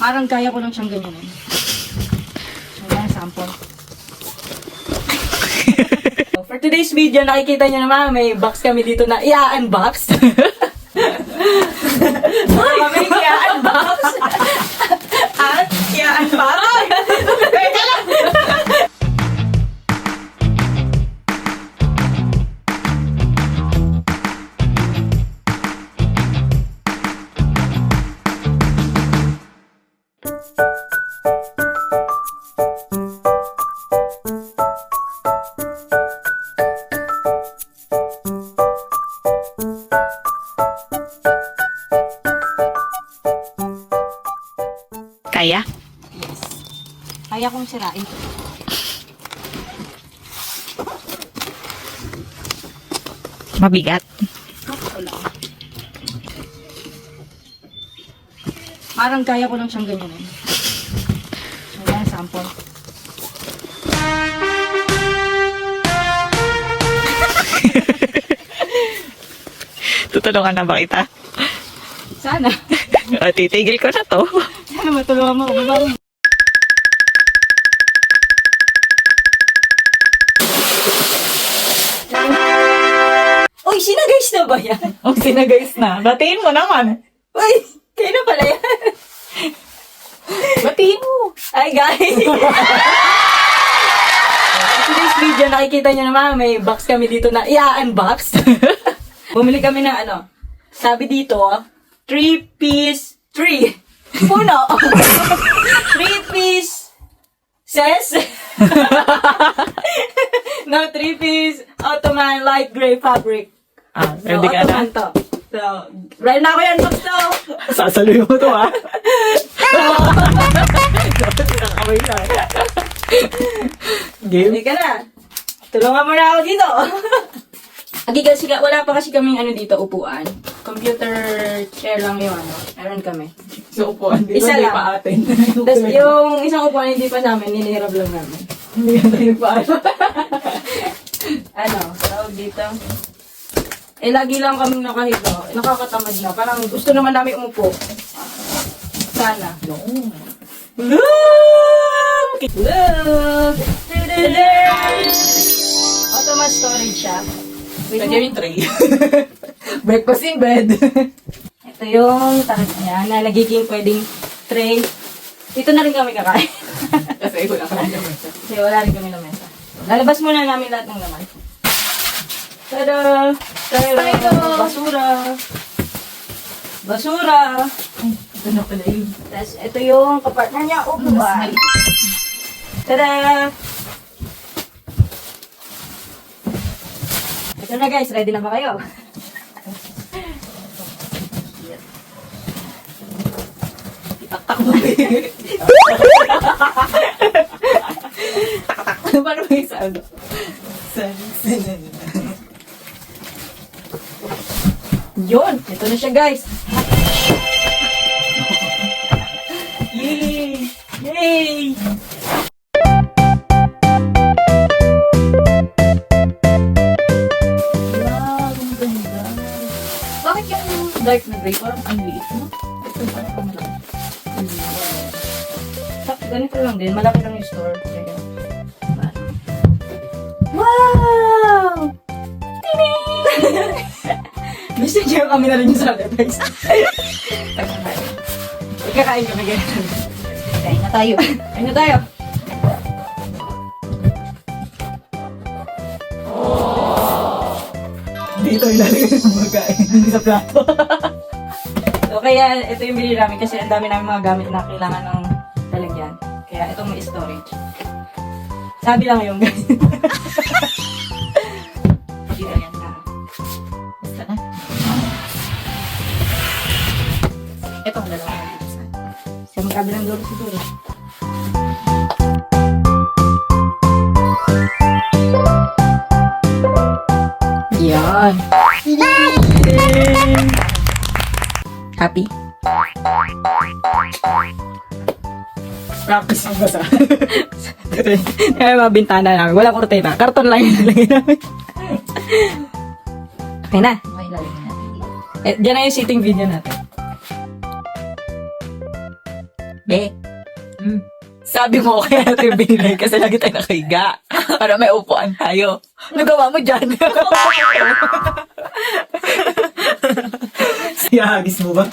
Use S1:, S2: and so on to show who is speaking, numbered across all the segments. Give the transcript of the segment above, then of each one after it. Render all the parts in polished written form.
S1: Parang kaya ko lang siyang ganyanin. Ayan, sample. For today's video, nakikita nyo naman, may box kami dito na i-unbox. Kami i-unbox. At i-unbox. Teka lang.
S2: Kaya?
S1: Yes. Kaya kong sirain.
S2: Mabigat.
S1: Wala. Parang kaya ko lang siyang ganyanin. Ayan, sample.
S2: Tutulungan na ba kita?
S1: Sana.
S2: O, titigil ko na to.
S1: Sana matulungan mo ako. Baba. Uy, sinagays na ba yan?
S2: O, sinagays na. Batiin mo naman.
S1: Uy, kayo na pala yan.
S2: Batiin mo.
S1: Hi guys! In today's video, nakikita nyo naman, may box kami dito na i-unbox. Bumili kami ng ano, sabi dito, 3-piece, 3. Puno. 3-piece says, no, 3-piece Ottoman light gray fabric.
S2: Ah, ready ka na?
S1: Ottoman to. So, right na ako yan, box to.
S2: Sasaluhin mo to, ha? Nakakaway na. Game?
S1: Hindi ka na. Tulungan mo na ako dito. Wala pa kasi kaming ano dito, upuan. Computer chair lang yung ano. Meron kami.
S2: So, upuan dito,
S1: Isa
S2: hindi
S1: lang.
S2: pa atin.
S1: Tapos yung isang upuan hindi pa namin, ninihirap lang namin.
S2: Hindi ka tayo nagpaalam.
S1: Ano, tawag dito. Eh, lagi lang kaming nakahiga. Nakakatamad na. Parang gusto naman namin umupo. Sana.
S2: No.
S1: Look! Look! Automat storage siya.
S2: Pwede yung tray. Breakfast in bed.
S1: Ito yung tarot niya na nagiging pwedeng tray. Dito na rin kami kakain.
S2: Kasi wala ka na mesa.
S1: Kasi wala rin kami lamesa. Lalabas muna namin lahat ng laman. Tada! Tada! Basura! Basura!
S2: Ito na pala yun.
S1: Tapos ito yung kapartner niya. Upuan. Tada! Ito na guys, ready na ba kayo?
S2: Taktak mo. Taktak. Paano ba yung sound?
S1: Yun! Ito na siya guys! Yay! Yay!
S2: Wow, ang ganda. Bakit yung dark na gray? Parang ang liit, no? Ito parang malaki.
S1: Ganito lang din. Malaki lang yung store. Kaya, wow! Tining! Gusto niyo kami na rin yung sa guys. Ikakain kami ganyan. Kain na tayo. Kain na tayo.
S2: Dito ilalagay ng magkain. Hindi sa plato.
S1: So, kaya ito yung binili namin kasi ang dami namin mga gamit na kailangan ng talagyan. Kaya itong may storage. Sabi lang yung guys. Dito yan na.
S2: Basta na.
S1: Itong dalawa na dito sa. Sa magkabilang dulo siguro.
S2: Yan.
S1: Happy?
S2: Practice ang basa.
S1: Kaya mga bintana namin. Wala kurtina. Karton lang yung nilagay namin. Okay na.
S2: Okay, lalagyan natin dito.
S1: Diyan na yung sitting video natin.
S2: Be.
S1: Sabi mo, kaya natin binili kasi lagi tayo nakahiga. Para may upuan tayo. Nagawa mo dyan.
S3: Siyagis mo ba?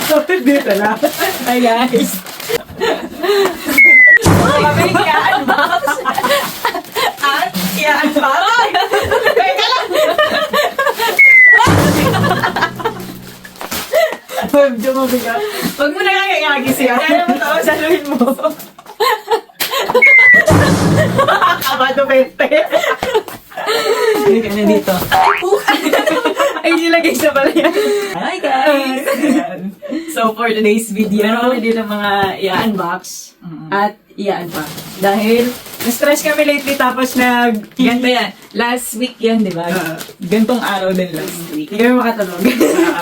S3: So, dito lang.
S1: Hi guys. Kami i-unbox. At i-unbox. Teka lang.
S3: Medyo mabigat. Huwag mo na lang iagis yan.
S1: Kaya mo to, saluhin mo.
S3: Kabado 20.
S1: Hindi ka na dito. Ay, nilagay sa pala yan. Hi guys.
S3: Ayan. So, for today's video,
S1: Meron kami dito mga i-unbox at i-unpack. Dahil na-stress kami lately tapos
S2: Ganito yan. Last week yan, di ba?
S3: gantong araw din last week.
S1: hindi kami makatulog.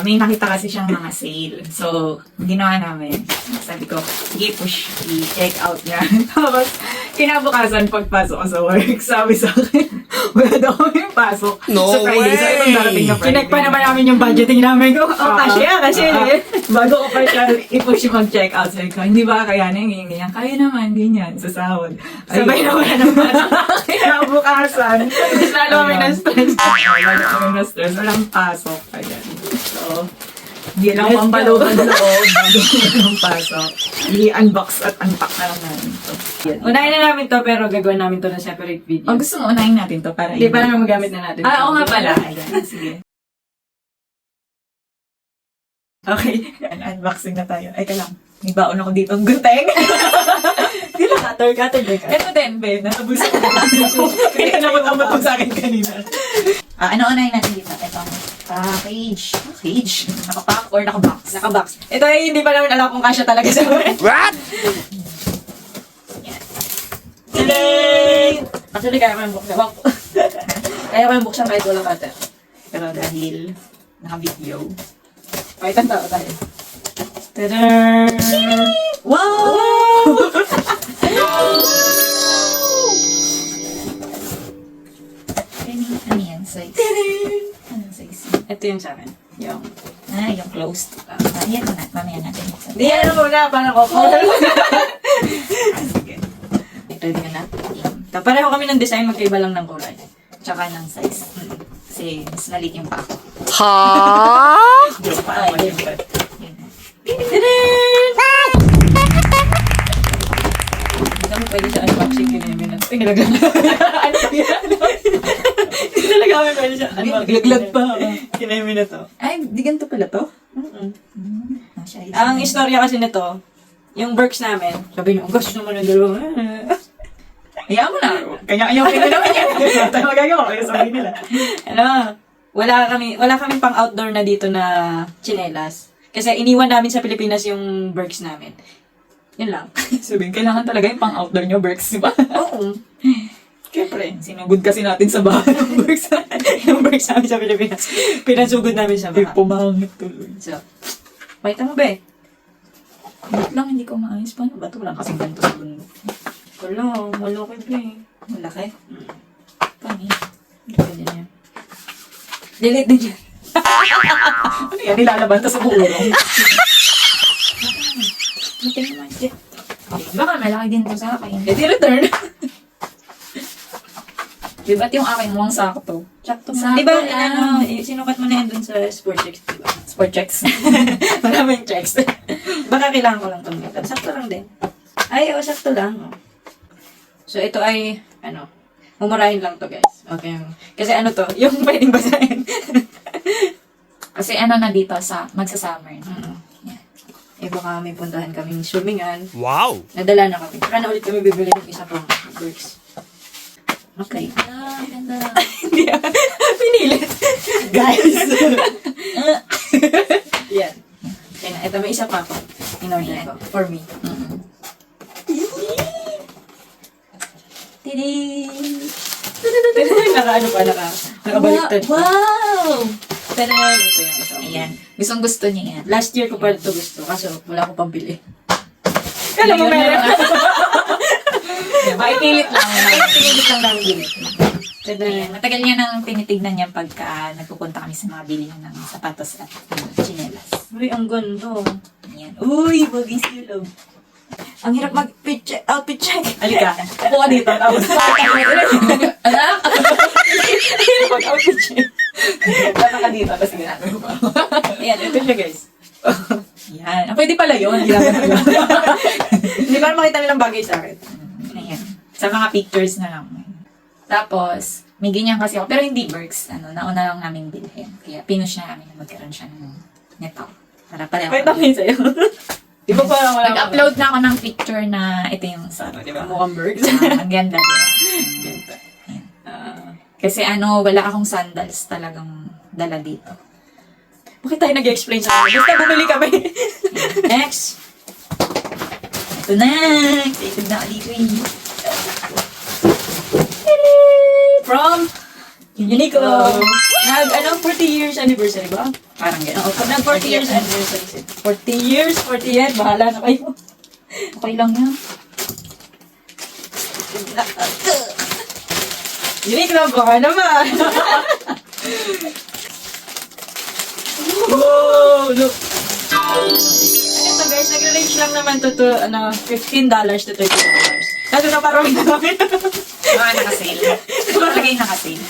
S2: May nakita kasi siyang mga sale. So, ginawa namin. Sabi ko, sige, push, i-check out niya. Tapos, kinabukasan pagpasok ko sa work, sabi sa akin, wala daw kami pasok.
S3: No
S2: sa Friday. So, itong darating na Friday.
S1: Chinek pa naman namin yung budgeting namin ko. Oh, kasi.
S2: Bago ko pa siya i-push mag-check out. Sabi ko, hindi ba kayanin, ganyan. Kaya naman, ganyan, sa sahod.
S1: Sabay na wala ng pasok.
S2: Kinabukasan.
S1: Mas lalo kami na-stress.
S2: Wala kami na stress. Walang pasok. Ayan. So, hindi lang pampalugan sa loob bago walang pasok. I-unbox at unpack na lang namin ito.
S1: Unahin na namin to pero gagawin namin to na separate video.
S2: O, gusto mo unahin natin to para
S1: Hindi pa naman magamit na natin.
S2: Oo nga pala. Ayan, sige. Okay, unboxing na tayo. Ay, ka lang. May baon ako dito. Ang gunteng.
S1: Hindi lang cutter din ka.
S2: Ito din, Ben. Natabusan ko. Kaya namot-amot ko sa akin kanina. Ano unahin natin dito? Ito. Package. Package? Nakapack or nakabox?
S1: Nakabox. Ito ay hindi pa namin alam kung kasya talaga sa mga.
S3: What?
S2: Yan.
S1: Actually, kaya ko yung buksan. Kaya ko yung buksan kahit walang cutter.
S2: Pero dahil naka-video.
S1: Pakitan tao tayo. Tadaan!
S2: Wow! Ano yan? Size? Anong size?
S1: Ito yung sa akin. Yung.
S2: Yung closed. Yan na. Mamaya natin buksan.
S1: Di, ano muna, parang ako.
S2: Sige.
S1: Ready ka na? Pareho kami ng design, magkaiba lang ng kulay.
S2: Tsaka ng size. Kasi mas maliit yung pa ako. Joke pa ako. Yun.
S1: Hindi kami pwede sa unboxing kinamin na. Tinilaglag na. Ano ba yan? Hindi talaga kami pwede sa unboxing.
S2: Naglaglag pa.
S1: Kinamin na to.
S2: Ay, di ganito pala to?
S1: Ang istorya kasi nito, yung works namin, sabi niyo, gusto naman ng dalawa.
S2: Hayaan mo na. Kanya-kanya ko naman yan. Tayo magagawa. Kaya sabihin nila.
S1: Ano, wala kami pang outdoor na dito na tsinelas. Kasi iniwan namin sa Pilipinas yung works namin. Yun lang.
S2: Sabihin, kailangan talaga yung pang-outdoor nyo, Berks, di ba?
S1: Oo.
S2: Siyempre, sinugod kasi natin sa bahay ng Berks.
S1: Yung works namin sa Pilipinas, pinasugod namin sa
S2: Ay,
S1: baha.
S2: pumangit tuloy.
S1: So, pakita mo ba
S2: Wait lang, hindi ko maayos. Paano ba ito? Walang kasing ganito sa bundok.
S1: Wala, malaki pa eh.
S2: Malaki. Paano yun?
S1: Pwede na yan. Delete din yan.
S2: Ano yan? Nilalaban to sa buurong.
S1: Hindi naman siya.
S2: Baka malaki din to sa akin.
S1: Eh, di return.
S2: Di ba't yung akin mukhang sakto?
S1: Sakto
S2: Sakto
S1: Di ba,
S2: lang.
S1: sinukat mo na yan dun sa sport checks, di ba?
S2: Sport checks.
S1: Maraming checks. Baka kailangan ko lang itong metal. Sakto lang din. Ay, sakto lang. Oh. So, ito ay, mumurahin lang to, guys. Okay. Kasi to, yung pwedeng basahin.
S2: Kasi na dito sa magsa-summer.
S1: Eh, baka may puntahan kaming swimminghan.
S3: Wow!
S1: Nadala na kami. Saka na ulit kami bibili ng isa pang works. Okay.
S2: Ganda.
S1: Hindi pinilit. Guys. Yan. Okay na. Ito, may isa pa ako. In-order ko. For me. Nakabaliktad.
S2: Wow!
S1: Ito yung isa.
S2: Ayan. Gustong gusto niya yan.
S1: Last year ko pa ito gusto. Kaso wala akong pambili. Kala mo meron.
S2: Pakikilit lang.
S1: Pinilit lang namin bilit.
S2: Ayan. Matagal niya nang tinitignan niya pagka nagpupunta kami sa mga bilihan ng sapatos at tsinelas.
S1: Grabe, ang ganda.
S2: Yan. Uy, bagay silog.
S1: Ang hirap outfit check.
S2: Halika, upo ka dito. Tapos,
S1: Anak! Hirap mag-outfit check.
S2: tata ka dito. Tapos, ginagawa pa.
S1: Ayan, ito siya guys.
S2: Yan. Ah, pwede pala yun.
S1: Hindi para makita nilang bagay sa akin.
S2: Ayan. Sa mga pictures na lang. Tapos, may ganyan kasi ako. Pero hindi Berks. Nauna lang namin bilhin. Kaya pinush na namin na magkaroon siya ng neto. Para pareho.
S1: Wait, namin sa'yo. Di ba parang wala
S2: Nag-upload na ako ng picture na ito yung di ba?
S1: Mukhang birds.
S2: Ang ganda, di ba?
S1: Ganda.
S2: Ayan. Kasi wala akong sandals talagang dala dito.
S1: Bakit tayo nag-explain sa akin? Basta bumili kami.
S2: Next! Ito na! Excited na ako dito eh.
S1: From Uniqlo. 40 years anniversary ba?
S2: Parang gano'n.
S1: Oo, pag nag 40 years anniversary. 40 years, 40 years, bahala na kayo.
S2: Okay lang yan.
S1: Uniqlo, baka naman. Whoa, look. Ano to guys, nag-range lang naman to $15 to $30. Ano na parang namin.
S2: Mga naka-sale. Lagay naka-sale.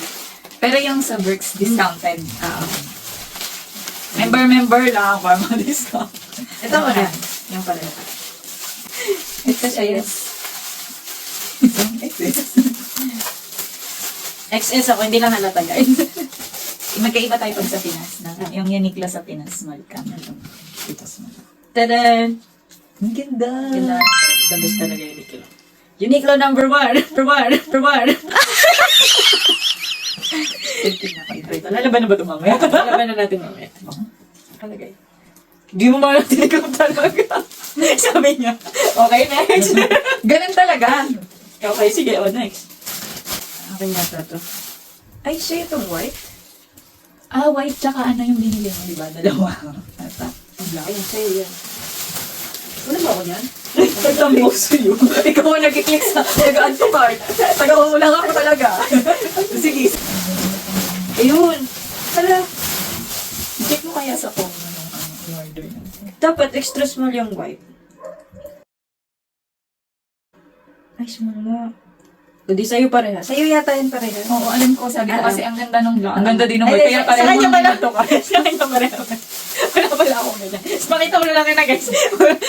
S2: Pero yung sa Berks, discounted. Member lang para ma-discount.
S1: Ito mo na.
S2: Yung pala.
S1: Ito siya, yes. XS ako, hindi lang halata guys.
S2: Magkaiba tayo pag sa Pinas. Yung Uniqlo sa Pinas, small ka. Dito small.
S1: Tadaan!
S2: Ang ganda.
S1: Ganda. The best talaga Uniqlo. Uniqlo number 1. Number 1.
S2: Tingnan ko ito. Lalaban na ba ito mamaya?
S1: Laban na natin mamaya. Kalagay. Di mo man natin ikaw talaga. Sabi niya. Okay, next.
S2: Ganun talaga.
S1: Okay, sige. Next.
S2: Okay nga to. Ay, siya itong white? White tsaka yung binili mo, di ba? Dalawa. Ata.
S1: Ang black. Ayun, sa'yo yan. Wala ba ako niyan?
S2: Pagtambok sa'yo.
S1: Ikaw ang nag-click sa nag-add to cart. Taga-ulang ako talaga. Sige. Ayun. Hala.
S2: Check mo kaya sa phone mo yung order natin.
S1: Dapat extra small yung white. Ay, small nga. Hindi sa'yo pareha. Sa'yo yata yan pareha.
S2: Oo, alam ko. Sabi ko kasi ang ganda nung black. Ang ganda din ng
S1: Ay,
S2: white. Kaya
S1: sa
S2: pareho
S1: kanya
S2: mga
S1: pala.
S2: to ka.
S1: Sa kanya pareha. Wala pala ako ganyan. Pakita mo na lang na guys.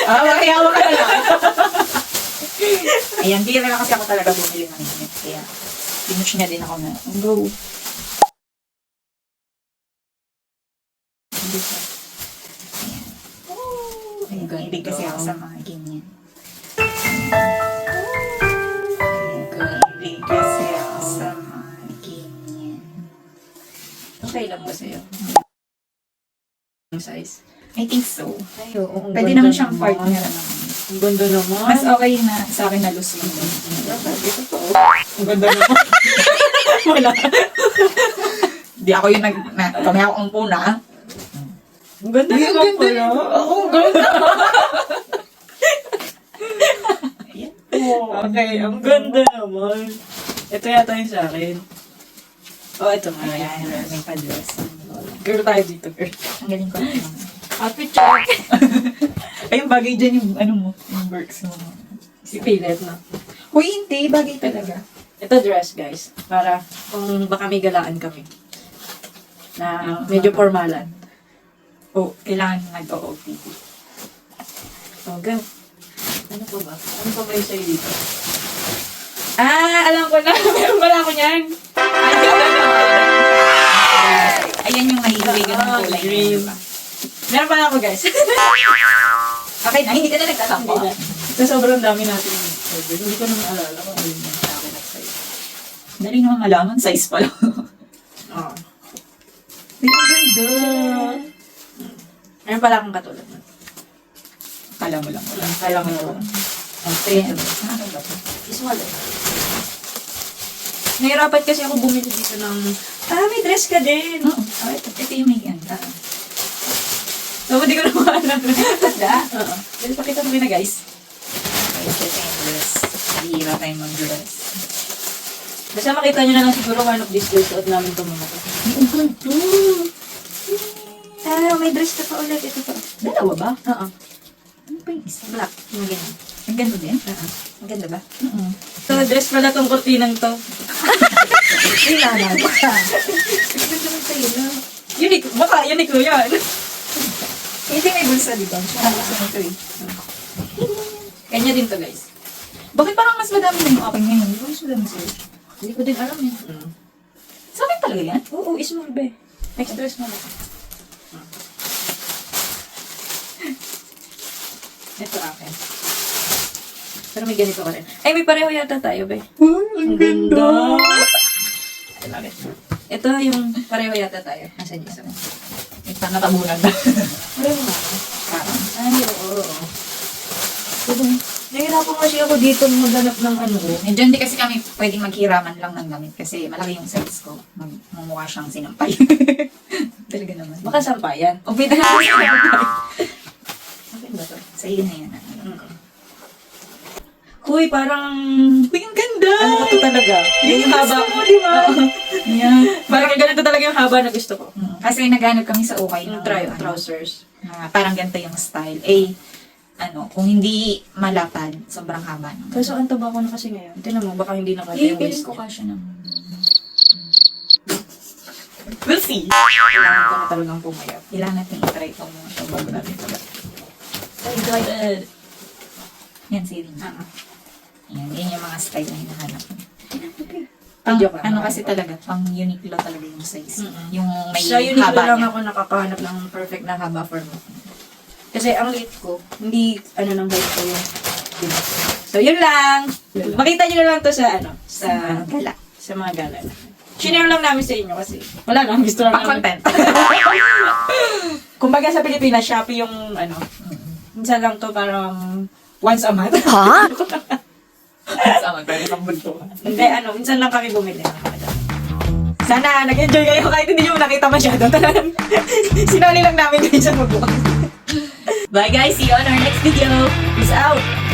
S2: Makihawa ka na lang. Ayan, di rin kasi ako talaga bumili ng internet. Kaya, pinush niya din ako na, go. Ayan. Ayan, hindi kasi ako sa mga ganyan. Hindi kasi ako sa mga ganyan.
S1: Okay lang ba sa'yo? Ang size?
S2: I think so.
S1: Ay, oo.
S2: Pwede naman siyang partner naman.
S1: Ang ganda naman.
S2: Mas okay na sa akin na loose yung
S1: Ito to. Ang ganda naman. Wala.
S2: Di ako yung kami ako ang puna.
S1: Ang ganda naman pala. Oo, ang ganda.
S2: Ayan.
S1: Okay, ang ganda naman. Ito yata yung sa akin. Oh, ito nga.
S2: Ayan, may pa-dress.
S1: Girl tayo dito, girl.
S2: Ang galing ko.
S1: Outfit check.
S2: Ayun, bagay dyan yung mo, yung Berks mo.
S1: Si Pilet, no?
S2: Uy, hindi. Bagay talaga.
S1: Ito dress, guys. Para kung baka may galaan kami. Na medyo formalan.
S2: Oh, kailangan nag-OOTD.
S1: Oh, go. Ano pa ba? Ano pa ba yung sa'yo dito? Alam ko na. Meron pala ako niyan.
S2: Ayan yung mahilig ng kulay.
S1: green.
S2: Diba?
S1: Meron pala ako, guys.
S2: Okay na, hindi ka na nagtatampo.
S1: Hindi na. Sa sobrang dami natin yung order. Hindi ko na maalala kung ano yung sa akin at sa'yo.
S2: Dali naman malaman, size pa lang.
S1: Oo.
S2: Ay, ang ganda.
S1: Meron pala akong katulad nun.
S2: Kala mo lang wala.
S1: Kala mo lang.
S2: Ang trend. Ano ba ito?
S1: Small eh. Nahirapan kasi ako bumili dito ng, may dress ka din.
S2: Oo. Ito yung may ganda.
S1: So, hindi ko na maalala.
S2: Ganda.
S1: Oo. Dahil pakita mo na guys.
S2: Okay, ito yung dress. Hihira tayo mag-dress.
S1: Basta makita nyo na lang siguro one of these days suot namin ito mga to.
S2: Ay, ang ganda.
S1: may dress ka pa ulit. Ito pa.
S2: Dalawa ba?
S1: Oo.
S2: Ano pa yung isa?
S1: Black. Yung ganyan.
S2: Ang ganda din.
S1: Oo. Ang ganda ba?
S2: Oo.
S1: So, dress pala tong kurtinang to.
S2: Kailangan ka. Gusto naman sa'yo na.
S1: Unique. Baka unique ko yan.
S2: Hindi may bulsa, di ba? Siya gusto nito eh.
S1: Kanya din to, guys.
S2: Bakit parang mas madami na yung akin ngayon? Hindi ko mas madami sa'yo.
S1: Hindi ko din alam yun.
S2: Sa akin talaga yan?
S1: Oo, small be. Next dress mo lang. Ito akin. Pero may ganito ka rin. Ay, may pareho yata tayo, be.
S2: Ang
S1: ganda. I love it. Ito yung pareho yata tayo. Nasaan yung isa mo?
S2: Ito, natabunan na.
S1: Pareho nga.
S2: Parang.
S1: Ay, oo. Nahirapan kasi ako dito maghanap ng ano ko.
S2: Medyo hindi kasi kami pwedeng maghiraman lang ng gamit kasi malaki yung size ko. Mamukha siyang sinampay. Talaga naman.
S1: Baka sampayan.
S2: O, pwede na kasi
S1: Okay ba to?
S2: sa iyo na yan.
S1: Kuy, parang...
S2: Uy, ang ganda!
S1: Ano ko to talaga? Yung haba.
S2: mo, di ba?
S1: Yan. Parang ganito talaga yung haba na gusto ko.
S2: Kasi naghanap kami sa ukay
S1: Yung
S2: ng
S1: trousers.
S2: parang ganito yung style. Eh, kung hindi malapad, sobrang haba naman.
S1: Kaso ang taba ko na kasi ngayon. Tinan mo, baka hindi na kasi yung
S2: Piling
S1: waist
S2: ko
S1: ko.
S2: kasya naman.
S1: We'll see. Kailangan ko na talagang pumayap.
S2: Kailangan natin i-try ito mo. Ito bago natin ito.
S1: Excited.
S2: Yan, sige. Yan yung mga style na hinahanap ko.
S1: Joke lang.
S2: Kasi talaga, pang Uniqlo talaga yung size.
S1: Mm-mm.
S2: Yung may
S1: Sa Uniqlo
S2: haba
S1: lang
S2: niya.
S1: ako nakakahanap ng perfect na haba for me. Kasi ang liit ko, hindi ng height ko yung So, yun lang. Makita nyo na lang to sa sa
S2: Gala.
S1: sa mga gala. Shinare lang namin sa inyo kasi wala lang, gusto lang
S2: Pang
S1: namin.
S2: content.
S1: Kumbaga sa Pilipinas, Shopee yung minsan lang to parang once a month.
S2: Sama, pwede kang buntuhan.
S1: Hindi, minsan lang kami bumili. Sana nag-enjoy kayo kahit hindi nyo nakita masyado. Sinali lang namin kayo sa magbukas.
S2: Bye guys, see you on our next video.
S1: Peace out!